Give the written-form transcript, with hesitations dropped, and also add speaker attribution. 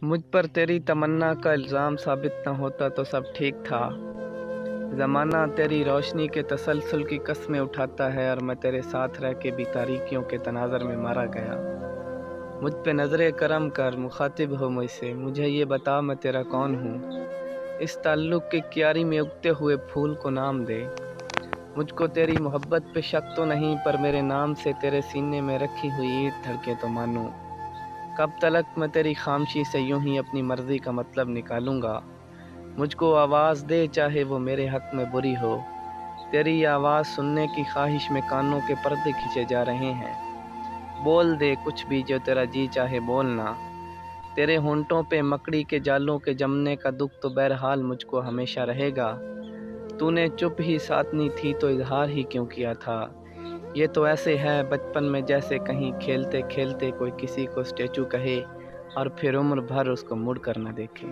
Speaker 1: मुझ पर तेरी तमन्ना का इल्ज़ाम साबित न होता तो सब ठीक था। ज़माना तेरी रोशनी के तसलसल की कस्में उठाता है और मैं तेरे साथ रह के भी तारीकियों के तनाज़र में मारा गया। मुझ पे नज़र करम कर, मुखातिब हो मुझसे, मुझे ये बता मैं तेरा कौन हूँ। इस ताल्लुक़ की क्यारी में उगते हुए फूल को नाम दे। मुझको तेरी मोहब्बत पे शक तो नहीं, पर मेरे नाम से तेरे सीने में रखी हुई ईंट धड़के तो मानूं। कब तलक मैं तेरी खामोशी से यूं ही अपनी मर्ज़ी का मतलब निकालूंगा। मुझको आवाज़ दे चाहे वो मेरे हक़ में बुरी हो। तेरी आवाज़ सुनने की ख्वाहिश में कानों के पर्दे खींचे जा रहे हैं। बोल दे कुछ भी जो तेरा जी चाहे बोलना। तेरे होंठों पे मकड़ी के जालों के जमने का दुख तो बहरहाल मुझको हमेशा रहेगा। तूने चुप ही साधनी थी तो इजहार ही क्यों किया था। ये तो ऐसे है बचपन में जैसे कहीं खेलते खेलते कोई किसी को स्टैचू कहे और फिर उम्र भर उसको मुड़ कर न देखे।